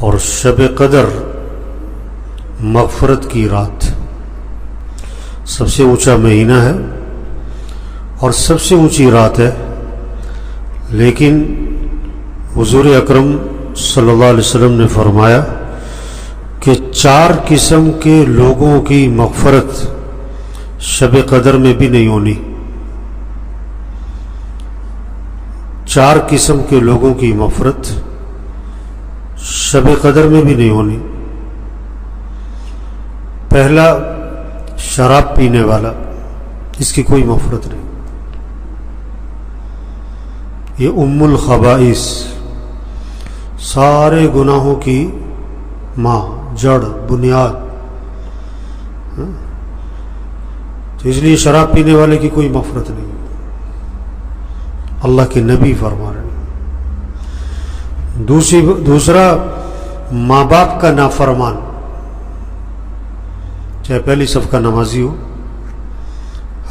اور شب قدر مغفرت کی رات، سب سے اونچا مہینہ ہے اور سب سے اونچی رات ہے، لیکن حضور اکرم صلی اللہ علیہ وسلم نے فرمایا کہ 4 قسم کے لوگوں کی مغفرت شب قدر میں بھی نہیں ہونی۔ 4 قسم کے لوگوں کی مغفرت شب قدر میں بھی نہیں ہونی۔ پہلا، شراب پینے والا، اس کی کوئی مغفرت نہیں، یہ ام الخبائث، سارے گناہوں کی ماں، جڑ، بنیاد، تو اس لیے شراب پینے والے کی کوئی مغفرت نہیں، اللہ کے نبی فرما رہے ہیں۔ دوسرا، ماں باپ کا نافرمان، چاہے پہلی صف کا نمازی ہو،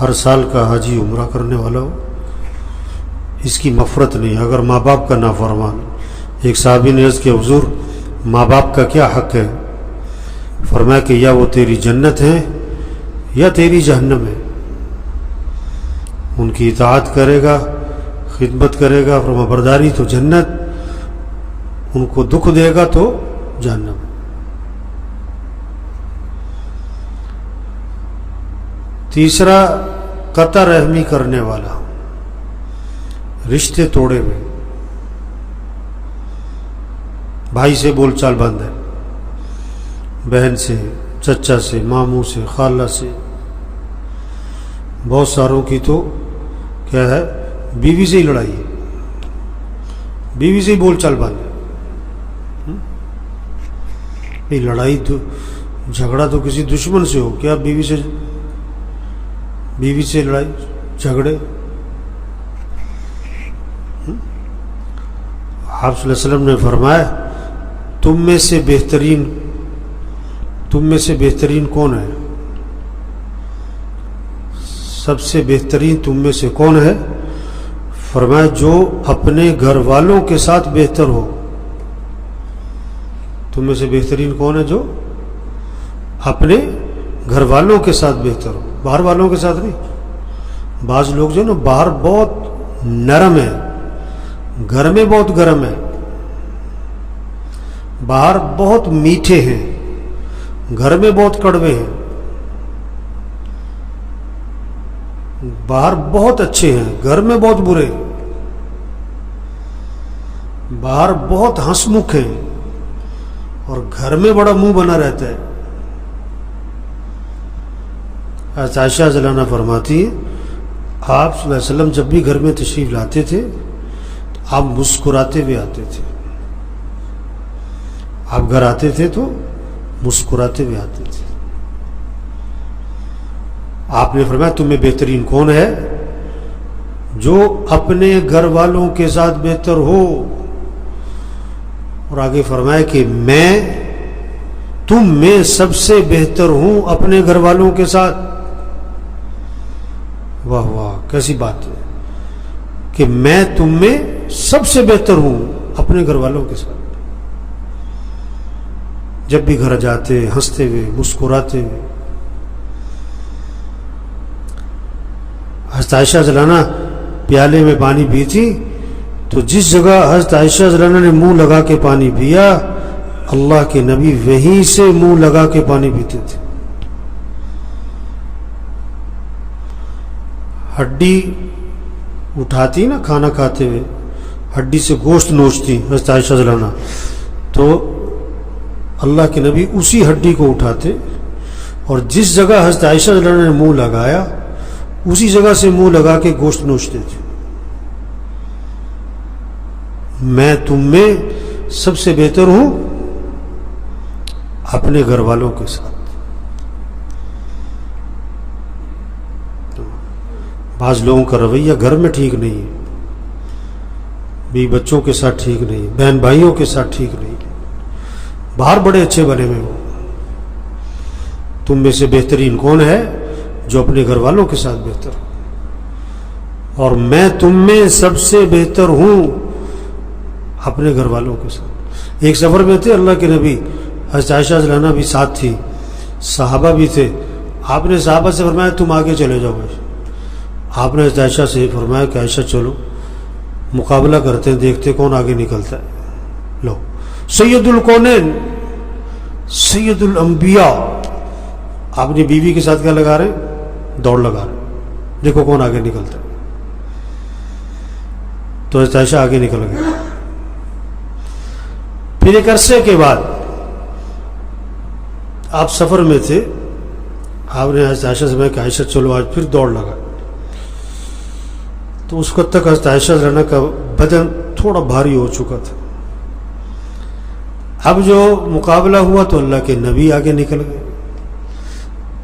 ہر سال کا حاجی عمرہ کرنے والا ہو، اس کی مغفرت نہیں اگر ماں باپ کا نافرمان۔ ایک صحابی نے عرض کیا حضور ماں باپ کا کیا حق ہے؟ فرمایا کہ یا وہ تیری جنت ہے یا تیری جہنم ہے، ان کی اطاعت کرے گا، خدمت کرے گا، فرما برداری تو جنت، ان کو دکھ دے گا تو جہنم۔ تیسرا، قطع رحمی کرنے والا، رشتے توڑے ہوئے، بھائی سے بول چال بند ہے، بہن سے، چچا سے، ماموں سے، خالہ سے، بہت ساروں کی تو کیا ہے، بیوی سے ہی لڑائی ہے، بیوی سے ہی بول چال بند ہے۔ لڑائی تو، جھگڑا تو کسی دشمن سے ہو، کیا بیوی سے لڑائی جھگڑے؟ آپ صلی اللہ علیہ وسلم نے فرمایا تم میں سے بہترین کون ہے؟ سب سے بہترین تم میں سے کون ہے؟ فرمایا جو اپنے گھر والوں کے ساتھ بہتر ہو۔ تم میں سے بہترین کون ہے؟ جو اپنے گھر والوں کے ساتھ بہتر ہو، باہر والوں کے ساتھ نہیں۔ بعض لوگ جو نا باہر بہت نرم ہے، گھر میں بہت گرم ہے، باہر بہت میٹھے ہیں، گھر میں بہت کڑوے ہیں، باہر بہت اچھے ہیں، گھر میں بہت برے، باہر بہت ہنس مکھ ہیں اور گھر میں بڑا منہ بنا رہتا ہے۔ عائشہ رضی اللہ عنہا فرماتی ہے آپ صلی اللہ علیہ وسلم جب بھی گھر میں تشریف لاتے تھے تو آپ مسکراتے ہوئے آتے تھے، آپ گھر آتے تھے تو مسکراتے ہوئے آتے تھے۔ آپ نے فرمایا تم میں بہترین کون ہے؟ جو اپنے گھر والوں کے ساتھ بہتر ہو، اور آگے فرمایا کہ میں تم میں سب سے بہتر ہوں اپنے گھر والوں کے ساتھ۔ واہ واہ، کیسی بات ہے کہ میں تم میں سب سے بہتر ہوں اپنے گھر والوں کے ساتھ۔ جب بھی گھر جاتے ہنستے ہوئے، مسکراتے ہوئے۔ حضرت عائشہ رضی اللہ عنہا پیالے میں پانی پی تھی تو جس جگہ حضرت عائشہ رضی اللہ عنہا نے منہ لگا کے پانی پیا، اللہ کے نبی وہیں سے منہ لگا کے پانی پیتے تھے۔ ہڈی اٹھاتی نا کھانا کھاتے ہوئے، ہڈی سے گوشت نوچتی حضرت عائشہ رضی اللہ عنہا، تو اللہ کے نبی اسی ہڈی کو اٹھاتے اور جس جگہ حضرت عائشہ رضی اللہ عنہا نے منہ لگایا اسی جگہ سے منہ لگا کے گوشت نوچتے تھے۔ میں تم میں سب سے بہتر ہوں اپنے گھر والوں کے ساتھ۔ بعض لوگوں کا رویہ گھر میں ٹھیک نہیں ہے، بیوی بچوں کے ساتھ ٹھیک نہیں، بہن بھائیوں کے ساتھ ٹھیک نہیں، باہر بڑے اچھے بنے ہوئے ہو۔ تم میں سے بہترین کون ہے؟ جو اپنے گھر والوں کے ساتھ بہتر ہو، اور میں تم میں سب سے بہتر ہوں اپنے گھر والوں کے ساتھ۔ ایک سفر میں تھے اللہ کے نبی، حضرت عائشہ رضی اللہ عنہا بھی ساتھ تھی، صحابہ بھی تھے. آپ نے صحابہ سے فرمایا تم آگے چلے جاؤ بھائی. آپ نے حضرت عائشہ سے فرمایا کہ عائشہ چلو مقابلہ کرتے ہیں، دیکھتے کون آگے نکلتا ہے. لو سید الکونین، سید الانبیاء، اپنی بیوی کے ساتھ کیا لگا رہے ہیں؟ دوڑ لگا رہے ہیں، دیکھو کون آگے نکلتا ہے. تو حضرت عائشہ آگے نکل گئے. پھر ایک عرصے کے بعد آپ سفر میں تھے، آپ نے حضرت عائشہ سے کہا کہ عائشہ چلو آج پھر دوڑ لگا. تو اس وقت تک حضرت عائشہ رضی کا بدن تھوڑا بھاری ہو چکا تھا. اب جو مقابلہ ہوا تو اللہ کے نبی آگے نکل گئے.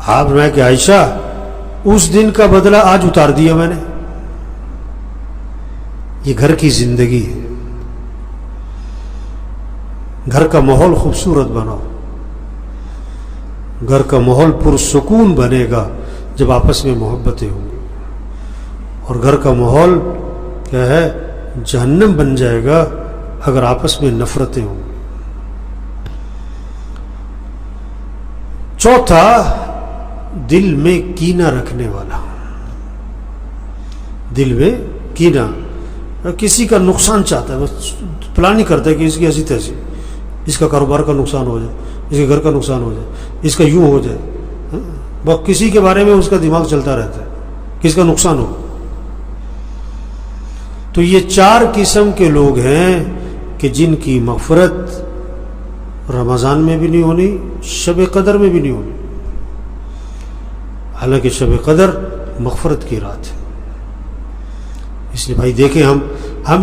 آپ نے کہ عائشہ اس دن کا بدلہ آج اتار دیا میں نے. یہ گھر کی زندگی ہے، گھر کا ماحول خوبصورت بناؤ، گھر کا ماحول پرسکون بنے گا جب آپس میں محبتیں ہوں گی، اور گھر کا ماحول کیا ہے؟ جہنم بن جائے گا اگر آپس میں نفرتیں ہوں گی. چوتھا، دل میں کینہ رکھنے والا. دل میں کینہ، کسی کا نقصان چاہتا ہے، بس پلان ہی کرتا ہے کہ اس کی ایسی تیسی، اس کا کاروبار کا نقصان ہو جائے، اس کے گھر کا نقصان ہو جائے، اس کا یوں ہو جائے. بس کسی کے بارے میں اس کا دماغ چلتا رہتا ہے، کس کا نقصان ہو. تو یہ 4 قسم کے لوگ ہیں کہ جن کی مغفرت رمضان میں بھی نہیں ہونی، شب قدر میں بھی نہیں ہونی. حالانکہ شب قدر مغفرت کی رات ہے. اس لیے بھائی دیکھیں، ہم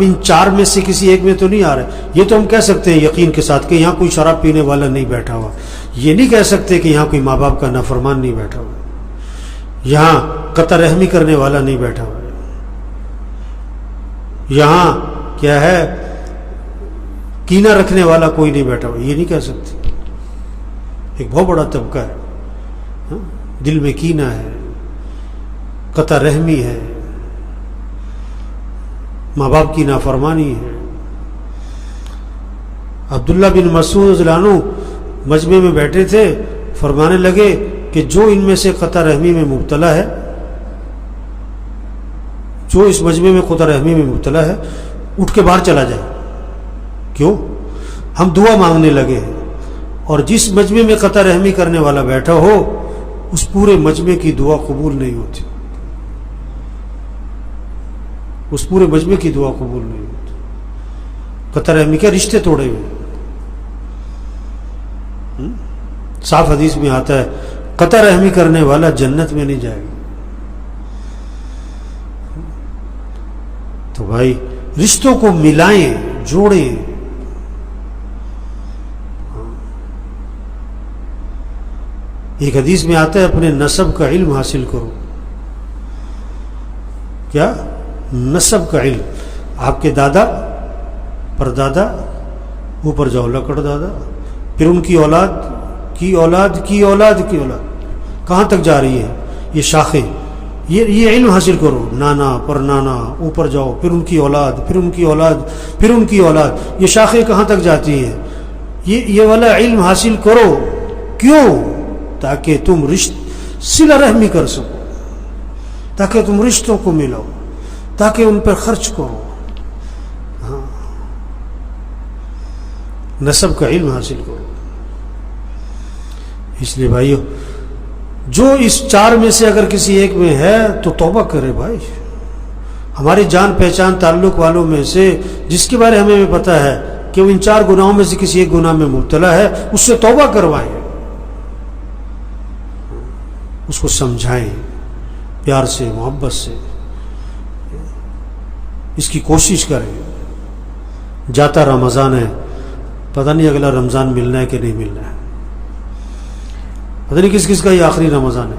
ان 4 میں سے کسی ایک میں تو نہیں آ رہے. یہ تو ہم کہہ سکتے ہیں یقین کے ساتھ کہ یہاں کوئی شراب پینے والا نہیں بیٹھا ہوا. یہ نہیں کہہ سکتے کہ یہاں کوئی ماں باپ کا نافرمان نہیں بیٹھا ہوا، یہاں قطع رحمی کرنے والا نہیں بیٹھا ہوا، یہاں کیا ہے کینہ رکھنے والا کوئی نہیں بیٹھا ہوا. یہ نہیں کہہ سکتے. ایک بہت بڑا طبقہ ہے، دل میں کینہ ہے، قطع رحمی ہے، ماں باپ کی نافرمانی ہے. عبداللہ بن مسعود رضی اللہ عنہ مجمع میں بیٹھے تھے، فرمانے لگے کہ جو ان میں سے قطع رحمی میں مبتلا ہے، جو اس مجمع میں قطع رحمی میں مبتلا ہے، اٹھ کے باہر چلا جائے. کیوں؟ ہم دعا مانگنے لگے ہیں. اور جس مجمع میں قطع رحمی کرنے والا بیٹھا ہو، اس پورے مجمع کی دعا قبول نہیں ہوتی، اس پورے مجمع کی دعا قبول نہیں ہوتی. قطع رحمی کے رشتے توڑے ہوئے. صاف حدیث میں آتا ہے قطع رحمی کرنے والا جنت میں نہیں جائے گا. تو بھائی رشتوں کو ملائیں، جوڑیں. ایک حدیث میں آتا ہے اپنے نسب کا علم حاصل کرو. کیا؟ نسب کا علم. آپ کے دادا، پردادا، اوپر جاؤ لکڑ دادا، پھر ان کی اولاد کی اولاد کی اولاد کی اولاد، کہاں تک جا رہی ہے یہ شاخیں. یہ علم حاصل کرو. نانا پر نانا، اوپر جاؤ، پھر ان کی اولاد، پھر ان کی اولاد، پھر ان کی اولاد، یہ شاخیں کہاں تک جاتی ہیں. یہ والا علم حاصل کرو. کیوں؟ تاکہ تم صلہ رحمی کر سکو، تاکہ تم رشتوں کو ملاؤ، تاکہ ان پر خرچ کرو. ہاں، نسب کا علم حاصل کرو. اس لیے بھائیو، جو اس 4 میں سے اگر کسی ایک میں ہے تو توبہ کرے. بھائی ہماری جان پہچان تعلق والوں میں سے جس کے بارے ہمیں پتہ ہے کہ وہ ان 4 گناہوں میں سے کسی ایک گناہ میں مبتلا ہے، اس سے توبہ کروائیں، اس کو سمجھائیں پیار سے، محبت سے. اس کی کوشش کریں. جاتا رمضان ہے، پتہ نہیں اگلا رمضان ملنا ہے کہ نہیں ملنا ہے. پتہ نہیں کس کس کا یہ آخری رمضان ہے،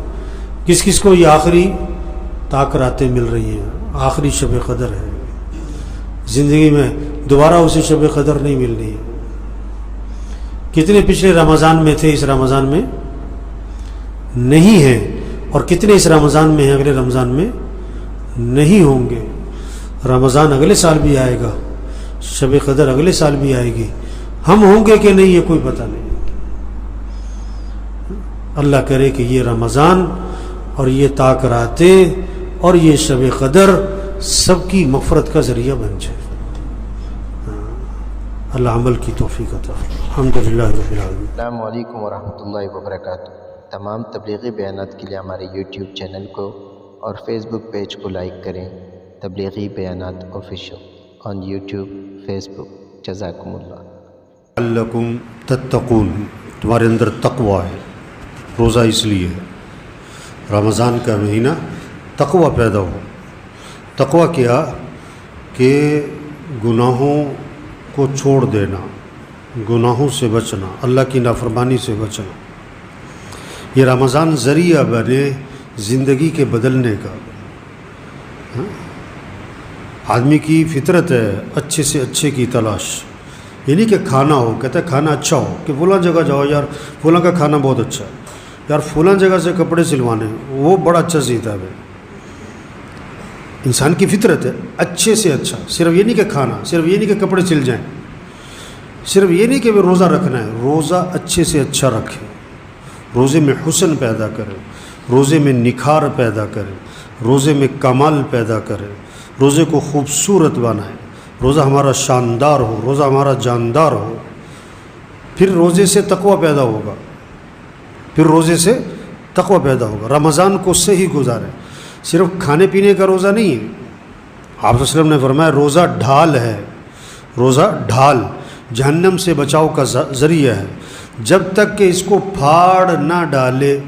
کس کس کو یہ آخری تاکراتیں مل رہی ہیں، آخری شب قدر ہے. زندگی میں دوبارہ اسے شب قدر نہیں ملنی ہے. کتنے پچھلے رمضان میں تھے، اس رمضان میں نہیں ہیں، اور کتنے اس رمضان میں ہیں، اگلے رمضان میں نہیں ہوں گے. رمضان اگلے سال بھی آئے گا، شب قدر اگلے سال بھی آئے گی. ہم ہوں گے کہ نہیں یہ کوئی پتہ نہیں. اللہ کرے کہ یہ رمضان اور یہ تاک راتیں اور یہ شب قدر سب کی مغفرت کا ذریعہ بن جائے. اللہ عمل کی توفیق عطا فرمائے. الحمدللہ رب العالمین. السلام علیکم ورحمۃ اللہ وبرکاتہ. تمام تبلیغی بیانات کے لیے ہمارے یوٹیوب چینل کو اور فیس بک پیج کو لائک کریں. تبلیغی بیانات آفیشیل آن یوٹیوب فیس بک. جزاکم اللہ. لعلکم تتقون، تمہارے اندر تقوی ہے. روزہ اس لیے ہے رمضان کا مہینہ تقوی پیدا ہو. تقوی کیا کہ گناہوں کو چھوڑ دینا، گناہوں سے بچنا، اللہ کی نافرمانی سے بچنا. یہ رمضان ذریعہ بنے زندگی کے بدلنے کا. آدمی کی فطرت ہے اچھے سے اچھے کی تلاش. یہ نہیں کہ کھانا ہو، کہتا ہے کھانا اچھا ہو کہ فلاں جگہ جاؤ، یار فلاں کا کھانا بہت اچھا ہے، یار فلاں جگہ سے کپڑے سلوانے وہ بڑا اچھا سیتا ہے. انسان کی فطرت ہے اچھے سے اچھا. صرف یہ نہیں کہ کھانا، صرف یہ نہیں کہ کپڑے سل جائیں، صرف یہ نہیں کہ وہ روزہ رکھنا ہے. روزہ اچھے سے اچھا رکھے، روزے میں حسن پیدا کرے، روزے میں نکھار پیدا کرے، روزے میں کمال پیدا کرے، روزے کو خوبصورت بنائے، روزہ ہمارا شاندار ہو، روزہ ہمارا جاندار ہو. پھر روزے سے تقوی پیدا ہوگا، پھر روزے سے تقوی پیدا ہوگا. رمضان کو صحیح گزارے. صرف کھانے پینے کا روزہ نہیں ہے. آپ صلی اللہ علیہ وسلم نے فرمایا روزہ ڈھال ہے، روزہ ڈھال جہنم سے بچاؤ کا ذریعہ ہے. جب تک کہ اس کو پھاڑ نہ ڈالے.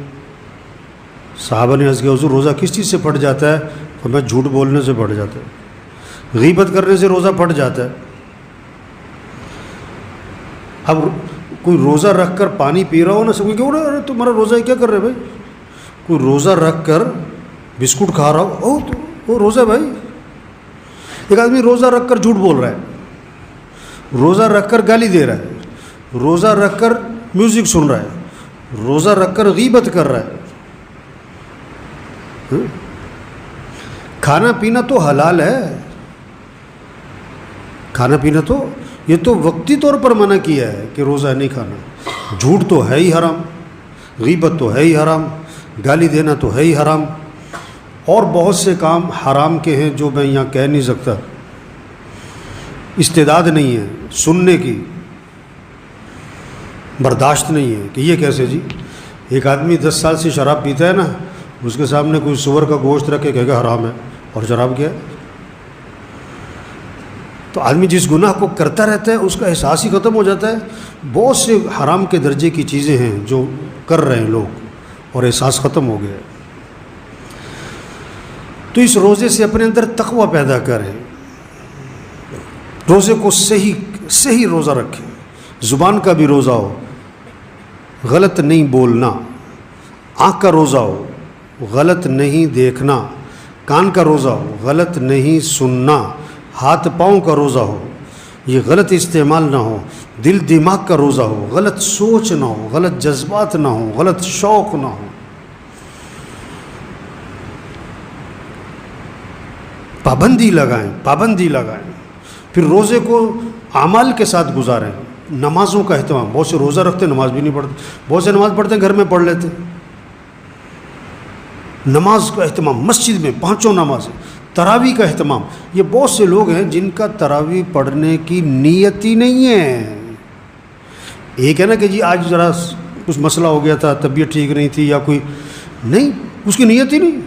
صحابہ نے عرض کیا حضور روزہ کس چیز سے پھٹ جاتا ہے؟ فرمایا جھوٹ بولنے سے پھٹ جاتا ہے، غیبت کرنے سے روزہ پھٹ جاتا ہے. اب کوئی روزہ رکھ کر پانی پی رہا ہو نا، سب کو کہ ارے تمہارا روزہ ہے کیا کر رہے بھائی؟ کوئی روزہ رکھ کر بسکٹ کھا رہا ہو، وہ روزہ بھائی. ایک آدمی روزہ رکھ کر جھوٹ بول رہا ہے، روزہ رکھ کر گالی دے رہا ہے، روزہ رکھ کر میوزک سن رہا ہے، روزہ رکھ کر غیبت کر رہا ہے. کھانا پینا تو حلال ہے، کھانا پینا تو یہ تو وقتی طور پر منع کیا ہے کہ روزہ نہیں کھانا. جھوٹ تو ہے ہی حرام، غیبت تو ہے ہی حرام، گالی دینا تو ہے ہی حرام، اور بہت سے کام حرام کے ہیں جو میں یہاں کہہ نہیں سکتا. استعداد نہیں ہے سننے کی، برداشت نہیں ہے کہ یہ کیسے جی. ایک آدمی 10 سال سے شراب پیتا ہے نا، اس کے سامنے کوئی سور کا گوشت رکھ کے کہے گا حرام ہے، اور شراب کیا ہے. تو آدمی جس گناہ کو کرتا رہتا ہے اس کا احساس ہی ختم ہو جاتا ہے. بہت سے حرام کے درجے کی چیزیں ہیں جو کر رہے ہیں لوگ اور احساس ختم ہو گیا ہے. تو اس روزے سے اپنے اندر تقوی پیدا کریں، روزے کو صحیح روزہ رکھیں. زبان کا بھی روزہ ہو، غلط نہیں بولنا. آنکھ کا روزہ ہو، غلط نہیں دیکھنا. کان کا روزہ ہو، غلط نہیں سننا. ہاتھ پاؤں کا روزہ ہو، یہ غلط استعمال نہ ہو. دل دماغ کا روزہ ہو، غلط سوچ نہ ہو، غلط جذبات نہ ہو، غلط شوق نہ ہو. پابندی لگائیں. پھر روزے کو اعمال کے ساتھ گزاریں. نمازوں کا اہتمام. بہت سے روزہ رکھتے نماز بھی نہیں پڑھتے، بہت سے نماز پڑھتے گھر میں پڑھ لیتے. نماز کا اہتمام مسجد میں 5 نمازیں. تراویح کا اہتمام. یہ بہت سے لوگ ہیں جن کا تراویح پڑھنے کی نیت ہی نہیں ہے. ایک ہے نا کہ جی آج ذرا کچھ مسئلہ ہو گیا تھا، طبیعت ٹھیک نہیں تھی یا کوئی نہیں، اس کی نیت ہی نہیں.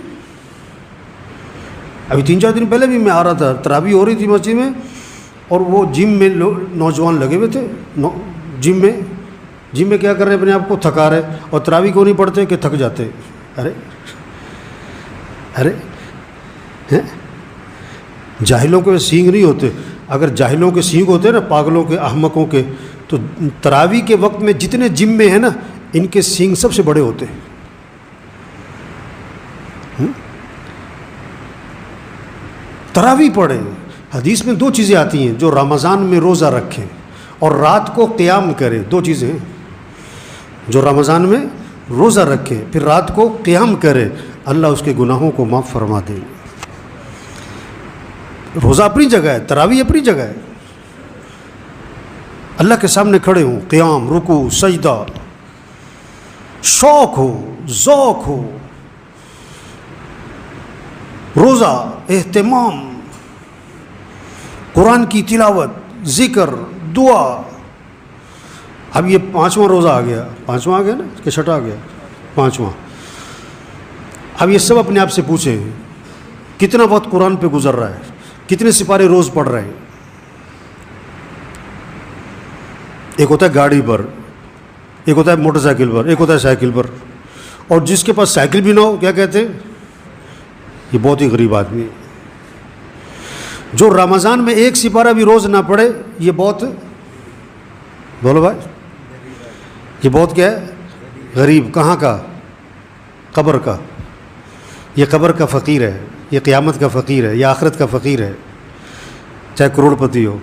ابھی 3-4 دن پہلے بھی میں آ رہا تھا، تراویح ہو رہی تھی مسجد میں، اور وہ جم میں نوجوان لگے ہوئے تھے. جم میں کیا کر رہے ہیں؟ اپنے آپ کو تھکا رہے، اور تراویح کو نہیں پڑھتے کہ تھک جاتے. ارے جاہلوں کے سینگ نہیں ہوتے. اگر جاہلوں کے سینگ ہوتے نا، پاگلوں کے، احمقوں کے، تو تراویح کے وقت میں جتنے جم میں ہیں نا، ان کے سینگ سب سے بڑے ہوتے ہیں. تراویح پڑھیں. حدیث میں 2 چیزیں آتی ہیں: جو رمضان میں روزہ رکھیں اور رات کو قیام کرے. 2 چیزیں ہیں. جو رمضان میں روزہ رکھے پھر رات کو قیام کرے، اللہ اس کے گناہوں کو معاف فرما دے. روزہ اپنی جگہ ہے، تراویح اپنی جگہ ہے. اللہ کے سامنے کھڑے ہوں، قیام، رکوع، سجدہ، شوق ہو، ذوق ہو، روزہ، اہتمام، قرآن کی تلاوت، ذکر، دعا. اب یہ 5واں روزہ آ گیا، 5واں آ گیا نا کہ 6واں آ گیا؟ 5واں. اب یہ سب اپنے آپ سے پوچھیں کتنا وقت قرآن پہ گزر رہا ہے، کتنے سپارے روز پڑھ رہے ہیں. ایک ہوتا ہے گاڑی پر، ایک ہوتا ہے موٹر سائیکل پر، ایک ہوتا ہے سائیکل پر. اور جس کے پاس سائیکل بھی نہ ہو کیا کہتے ہیں؟ یہ بہت ہی غریب آدمی ہے. جو رمضان میں ایک سپارہ بھی روز نہ پڑھے یہ بہت، بولو بھائی، یہ بہت کیا ہے؟ غریب. کہاں کا؟ قبر کا. یہ قبر کا فقیر ہے، یہ قیامت کا فقیر ہے، یہ آخرت کا فقیر ہے، چاہے کروڑ پتی ہو.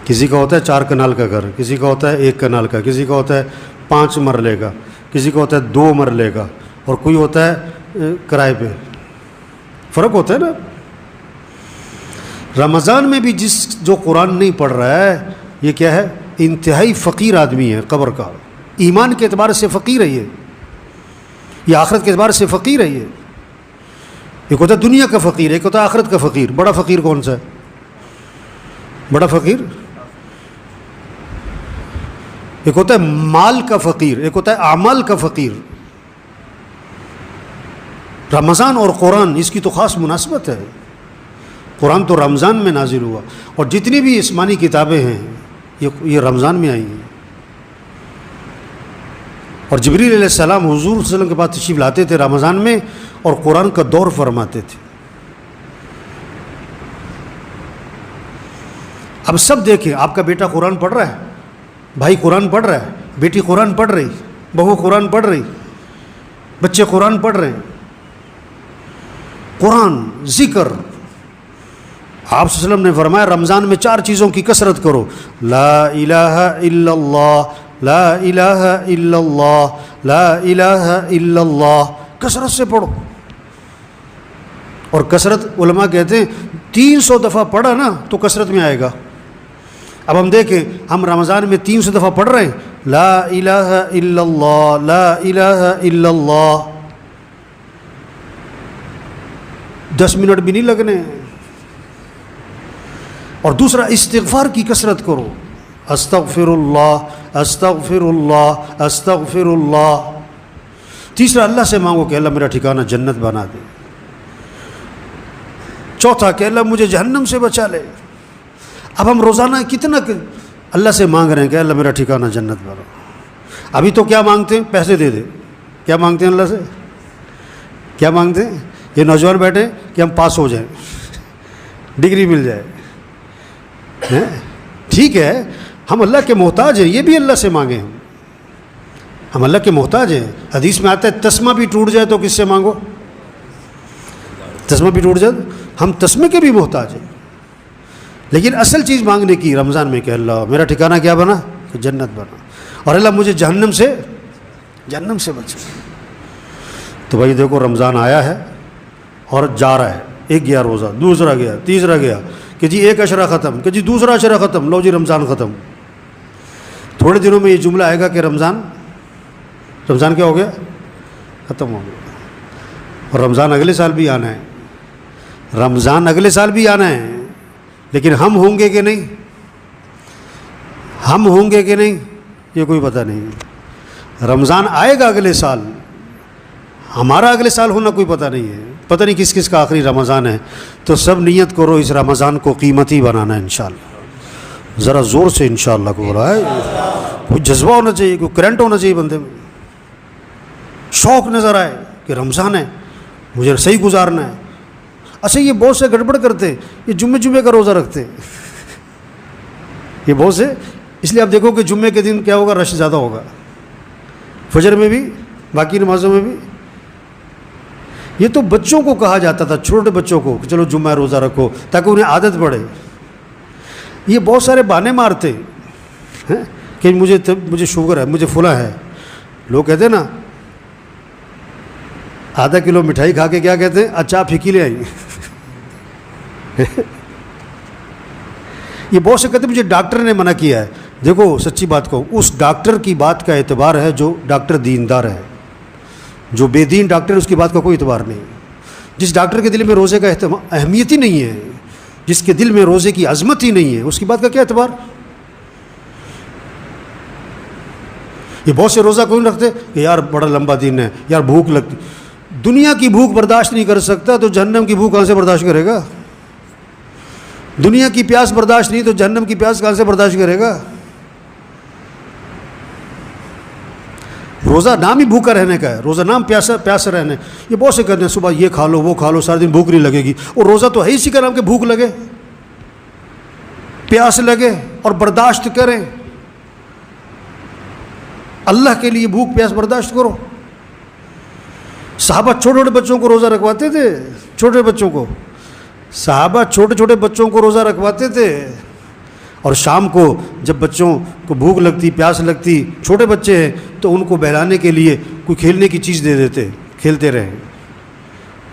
کسی کا ہوتا ہے 4 کنال کا گھر، کسی کا ہوتا ہے 1 کنال کا، کسی کا ہوتا ہے 5 مرلے کا، کسی کا ہوتا ہے 2 مرلے کا، اور کوئی ہوتا ہے کرائے پہ. فرق ہوتا ہے نا. رمضان میں بھی جو قرآن نہیں پڑھ رہا ہے یہ کیا ہے؟ انتہائی فقیر آدمی ہے، قبر کا. ایمان کے اعتبار سے فقیر ہے یہ آخرت کے اعتبار سے فقیر ہے یہ. ایک ہوتا ہے دنیا کا فقیر، ایک ہوتا ہے آخرت کا فقیر. بڑا فقیر کون سا ہے؟ بڑا فقیر ایک ہوتا ہے مال کا فقیر، ایک ہوتا ہے اعمال کا فقیر. رمضان اور قرآن اس کی تو خاص مناسبت ہے. قرآن تو رمضان میں نازل ہوا، اور جتنی بھی آسمانی کتابیں ہیں یہ رمضان میں آئی ہیں. اور جبریل علیہ السلام حضور صلی اللہ علیہ وسلم کے پاس تشریف لاتے تھے رمضان میں، اور قرآن کا دور فرماتے تھے. اب سب دیکھیں، آپ کا بیٹا قرآن پڑھ رہا ہے، بھائی قرآن پڑھ رہا ہے، بیٹی قرآن پڑھ رہی، بہو قرآن پڑھ رہی، بچے قرآن پڑھ رہے ہیں. قرآن، ذکر. آپ صلی اللہ علیہ وسلم نے فرمایا رمضان میں 4 چیزوں کی کثرت کرو. لا الہ الا اللہ، لا الہ الا اللہ، لا الہ الا اللہ. کثرت سے پڑھو. اور کثرت علماء کہتے ہیں 300 دفعہ پڑھا نا تو کثرت میں آئے گا. اب ہم دیکھیں، ہم رمضان میں 300 دفعہ پڑھ رہے ہیں لا الہ الا اللہ، لا الہ الا اللہ. 10 منٹ بھی نہیں لگنے. اور دوسرا، استغفار کی کثرت کرو. استغفر اللہ، استغفر اللہ، استغفر اللہ. تیسرا، اللہ سے مانگو کہ اللہ میرا ٹھکانہ جنت بنا دے. چوتھا کہ اللہ مجھے جہنم سے بچا لے. اب ہم روزانہ کتنا اللہ سے مانگ رہے ہیں کہ اللہ میرا ٹھکانہ جنت بنا. ابھی تو کیا مانگتے ہیں؟ پیسے دے دے. کیا مانگتے ہیں اللہ سے؟ کیا مانگتے ہیں؟ یہ نوجوان بیٹھے کہ ہم پاس ہو جائیں، ڈگری مل جائے. ٹھیک ہے، ہم اللہ کے محتاج ہیں، یہ بھی اللہ سے مانگیں. ہم اللہ کے محتاج ہیں. حدیث میں آتا ہے تسمہ بھی ٹوٹ جائے تو کس سے مانگو؟ تسمہ بھی ٹوٹ جائے، ہم تسمے کے بھی محتاج ہیں. لیکن اصل چیز مانگنے کی رمضان میں کہ اللہ میرا ٹھکانہ کیا بنا؟ کہ جنت بنا. اور اللہ مجھے جہنم سے بچا. تو بھائی دیکھو، رمضان آیا ہے اور جا رہا ہے. ایک گیا روزہ، دوسرا گیا، تیسرا گیا، کہ جی ایک عشرہ ختم، کہ جی دوسرا عشرہ ختم، لو جی رمضان ختم. تھوڑے دنوں میں یہ جملہ آئے گا کہ رمضان کیا ہو گیا؟ ختم ہو گیا. اور رمضان اگلے سال بھی آنا ہے، رمضان اگلے سال بھی آنا ہے. لیکن ہم ہوں گے کہ نہیں؟ ہم ہوں گے کہ نہیں یہ کوئی پتہ نہیں. رمضان آئے گا اگلے سال، ہمارا اگلے سال ہونا کوئی پتہ نہیں ہے. پتہ نہیں کس کس کا آخری رمضان ہے. تو سب نیت کرو اس رمضان کو قیمتی بنانا ہے انشاءاللہ. ذرا زور سے انشاءاللہ کو بولا ہے. کوئی جذبہ ہونا چاہیے، کوئی کرنٹ ہونا چاہیے بندے میں. شوق نظر آئے کہ رمضان ہے، مجھے صحیح گزارنا ہے. اچھا، یہ بہت سے گڑبڑ کرتے ہیں، یہ جمعے کا روزہ رکھتے ہیں. یہ بہت سے، اس لیے آپ دیکھو کہ جمعے کے دن کیا ہوگا؟ رش زیادہ ہوگا. فجر میں بھی، باقی نمازوں میں بھی. یہ تو بچوں کو کہا جاتا تھا، چھوٹے بچوں کو، کہ چلو جمعہ روزہ رکھو تاکہ انہیں عادت پڑے. یہ بہت سارے بہانے مارتے ہیں کہ مجھے شوگر ہے، مجھے فلاں ہے. لوگ کہتے ہیں نا، آدھا کلو مٹھائی کھا کے کیا کہتے ہیں؟ اچھا پھیکی لے آئی. یہ بہت سے کہتے ہیں مجھے ڈاکٹر نے منع کیا ہے. دیکھو سچی بات کہوں، اس ڈاکٹر کی بات کا اعتبار ہے جو ڈاکٹر دیندار ہے. جو بے دین ڈاکٹر ہے اس کی بات کا کوئی اعتبار نہیں. جس ڈاکٹر کے دل میں روزے کا اہمیت ہی نہیں ہے، جس کے دل میں روزے کی عظمت ہی نہیں ہے، اس کی بات کا کیا اعتبار؟ یہ بہت سے روزہ کوئی نہیں رکھتے کہ یار بڑا لمبا دن ہے، یار بھوک لگتی. دنیا کی بھوک برداشت نہیں کر سکتا تو جہنم کی بھوک کہاں سے برداشت کرے گا؟ دنیا کی پیاس برداشت نہیں تو جہنم کی پیاس کہاں سے برداشت کرے گا؟ روزہ نام ہی بھوکا رہنے کا ہے، روزہ نام پیاسا رہنے. یہ بہت سے کہتے ہیں صبح یہ کھا لو وہ کھا لو سارے دن بھوک نہیں لگے گی. اور روزہ تو ہے اسی کا نام کہ بھوک لگے، پیاس لگے اور برداشت کریں. اللہ کے لیے بھوک پیاس برداشت کرو. صحابہ چھوٹے چھوٹے بچوں کو روزہ رکھواتے تھے، چھوٹے بچوں کو صحابہ چھوٹے چھوٹے بچوں کو روزہ رکھواتے تھے. اور شام کو جب بچوں کو بھوک لگتی پیاس لگتی، چھوٹے بچے ہیں تو ان کو بہلانے کے لیے کوئی کھیلنے کی چیز دے دیتے، کھیلتے رہیں.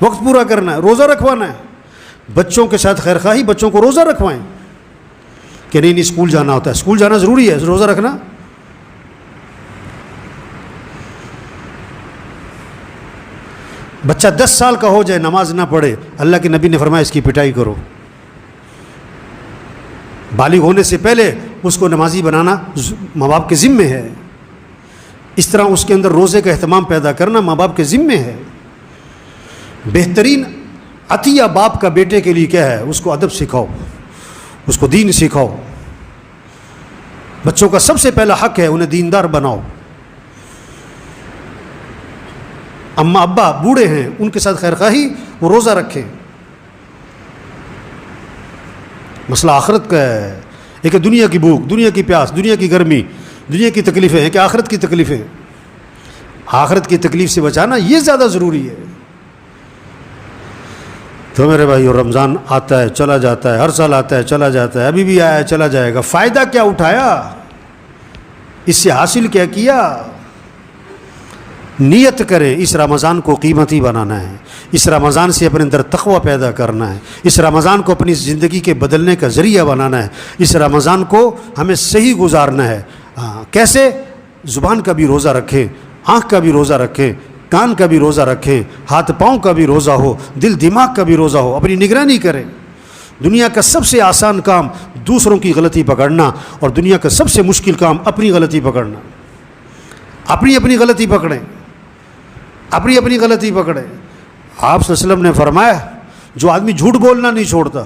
وقت پورا کرنا ہے، روزہ رکھوانا ہے. بچوں کے ساتھ خیر خواہی، بچوں کو روزہ رکھوائیں کہ نہیں اسکول جانا ہوتا ہے، اسکول جانا ضروری ہے، روزہ رکھنا. بچہ 10 سال کا ہو جائے نماز نہ پڑھے، اللہ کے نبی نے فرمایا اس کی پٹائی کرو. بالغ ہونے سے پہلے اس کو نمازی بنانا ماں باپ کے ذمے ہے. اس طرح اس کے اندر روزے کا اہتمام پیدا کرنا ماں باپ کے ذمے ہے. بہترین عطیہ باپ کا بیٹے کے لیے کیا ہے؟ اس کو ادب سکھاؤ، اس کو دین سکھاؤ. بچوں کا سب سے پہلا حق ہے انہیں دیندار بناؤ. اماں ابا بوڑھے ہیں ان کے ساتھ خیر خواہی، وہ روزہ رکھیں. مسئلہ آخرت کا ہے. ایک ہے دنیا کی بھوک، دنیا کی پیاس، دنیا کی گرمی، دنیا کی تکلیفیں ہیں کہ آخرت کی تکلیفیں. آخرت کی تکلیف سے بچانا یہ زیادہ ضروری ہے. تو میرے بھائی رمضان آتا ہے چلا جاتا ہے، ہر سال آتا ہے چلا جاتا ہے، ابھی بھی آیا ہے چلا جائے گا. فائدہ کیا اٹھایا؟ اس سے حاصل کیا کیا؟ نیت کریں اس رمضان کو قیمتی بنانا ہے، اس رمضان سے اپنے اندر تقوی پیدا کرنا ہے، اس رمضان کو اپنی زندگی کے بدلنے کا ذریعہ بنانا ہے، اس رمضان کو ہمیں صحیح گزارنا ہے. کیسے؟ زبان کا بھی روزہ رکھیں، آنکھ کا بھی روزہ رکھیں، کان کا بھی روزہ رکھیں، ہاتھ پاؤں کا بھی روزہ ہو، دل دماغ کا بھی روزہ ہو. اپنی نگرانی کریں. دنیا کا سب سے آسان کام دوسروں کی غلطی پکڑنا، اور دنیا کا سب سے مشکل کام اپنی غلطی پکڑنا. اپنی غلطی پکڑیں، اپنی غلطی پکڑیں. آپ صلی اللہ علیہ وسلم نے فرمایا جو آدمی جھوٹ بولنا نہیں چھوڑتا،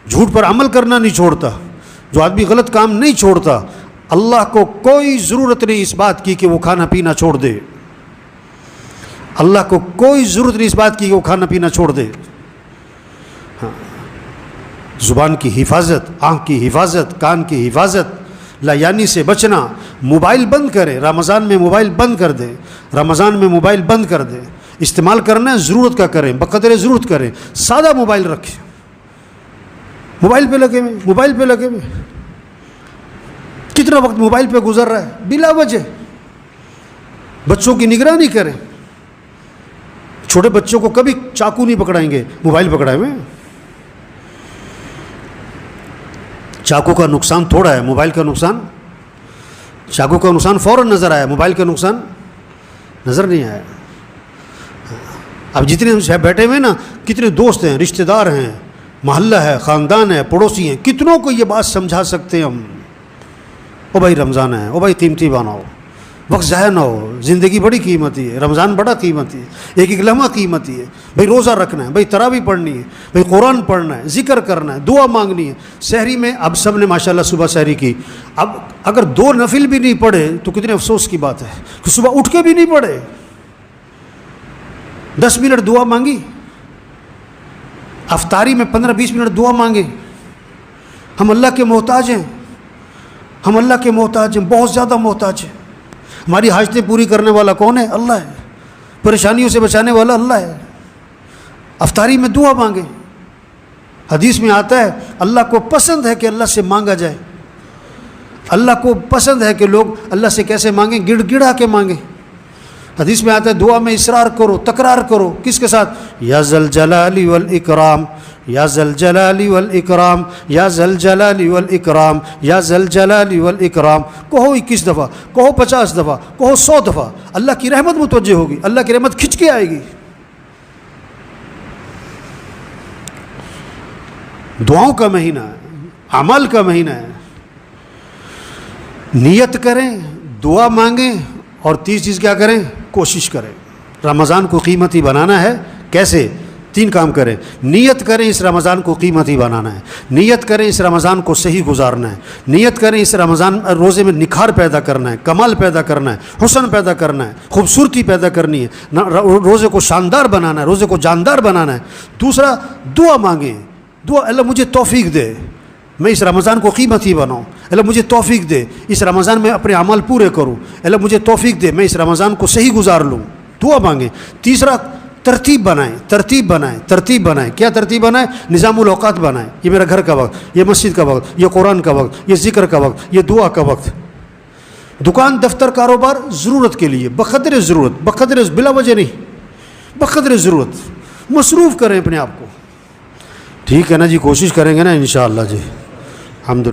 جھوٹ پر عمل کرنا نہیں چھوڑتا، جو آدمی غلط کام نہیں چھوڑتا، اللہ کو کوئی ضرورت نہیں اس بات کی کہ وہ کھانا پینا چھوڑ دے. اللہ کو کوئی ضرورت نہیں اس بات کی کہ وہ کھانا پینا چھوڑ دے. زبان کی حفاظت، آنکھ کی حفاظت، کان کی حفاظت، لایانی سے بچنا. موبائل بند کریں، رمضان میں موبائل بند کر دیں، رمضان میں موبائل بند کر دیں. استعمال کرنا ہے ضرورت کا کریں، بقدر ضرورت کریں. سادہ موبائل رکھیں، موبائل پہ لگے ہوئے کتنا وقت موبائل پہ گزر رہا ہے بلا وجہ. بچوں کی نگرانی کریں. چھوٹے بچوں کو کبھی چاقو نہیں پکڑائیں گے، موبائل پکڑائے ہوئے. چاقو کا نقصان تھوڑا ہے، موبائل کا نقصان، چاقو کا نقصان فوراً نظر آیا، موبائل کا نقصان نظر نہیں آیا. اب جتنے ہم بیٹھے ہوئے نا، کتنے دوست ہیں، رشتہ دار ہیں، محلہ ہے، خاندان ہے، پڑوسی ہیں، کتنوں کو یہ بات سمجھا سکتے ہیں ہم. او بھائی رمضان ہے، او بھائی قیمتی بناؤ، وقت ضائع نہ ہو. زندگی بڑی قیمتی ہے، رمضان بڑا قیمتی ہے، ایک ایک لمحہ قیمتی ہے. بھائی روزہ رکھنا ہے، بھائی تراویح پڑھنی ہے، بھائی قرآن پڑھنا ہے، ذکر کرنا ہے، دعا مانگنی ہے. سحری میں اب سب نے ماشاءاللہ صبح سحری کی. اب اگر 2 نفل بھی نہیں پڑھے تو کتنے افسوس کی بات ہے کہ صبح اٹھ کے بھی نہیں پڑھے. 10 منٹ دعا مانگی، افطاری میں 15-20 منٹ دعا مانگے. ہم اللہ کے محتاج ہیں، ہم اللہ کے محتاج ہیں، بہت زیادہ محتاج ہیں. ہماری حاجتیں پوری کرنے والا کون ہے؟ اللہ ہے. پریشانیوں سے بچانے والا اللہ ہے. افطاری میں دعا مانگے. حدیث میں آتا ہے اللہ کو پسند ہے کہ اللہ سے مانگا جائے. اللہ کو پسند ہے کہ لوگ اللہ سے کیسے مانگیں؟ گڑ گڑا کے مانگیں. حدیث میں آتا ہے دعا میں اصرار کرو، تکرار کرو، کس کے ساتھ؟ یا ذل جلال والاکرام، یا ذل جلال والاکرام، یا ذل جلال والاکرام، یا ذل جلال والاکرام، کہو 21 دفعہ، کہو 50 دفعہ، کہو 100 دفعہ، اللہ کی رحمت متوجہ ہوگی، اللہ کی رحمت کھنچ کے آئے گی۔ دعاؤں کا مہینہ ہے، عمل کا مہینہ ہے، نیت کریں، دعا مانگیں، اور تیسری چیز کیا کریں؟ کوشش کریں۔ رمضان کو قیمتی بنانا ہے، کیسے؟ 3 کام کریں۔ نیت کریں اس رمضان کو قیمتی بنانا ہے، نیت کریں اس رمضان کو صحیح گزارنا ہے، نیت کریں اس رمضان روزے میں نکھار پیدا کرنا ہے، کمال پیدا کرنا ہے، حسن پیدا کرنا ہے، خوبصورتی پیدا کرنی ہے، روزے کو شاندار بنانا ہے، روزے کو جاندار بنانا ہے۔ دوسرا، دعا مانگیں، دعا اللہ مجھے توفیق دے، میں اس رمضان کو قیمتی بناؤں، اللہ مجھے توفیق دے، اس رمضان میں اپنے اعمال پورے کروں، اللہ مجھے توفیق دے، میں اس رمضان کو صحیح گزار لوں، دعا مانگیں۔ تیسرا، ترتیب بنائیں، ترتیب بنائیں، ترتیب بنائیں۔ کیا ترتیب بنائیں؟ نظام الاوقات بنائیں، یہ میرا گھر کا وقت، یہ مسجد کا وقت، یہ قرآن کا وقت، یہ ذکر کا وقت، یہ دعا کا وقت۔ دکان، دفتر، کاروبار ضرورت کے لیے، بقدر ضرورت، بقدر، بلا وجہ نہیں، بقدر ضرورت مصروف کریں اپنے آپ کو۔ ٹھیک ہے نا جی، کوشش کریں گے نا انشاءاللہ جی، الحمدللہ۔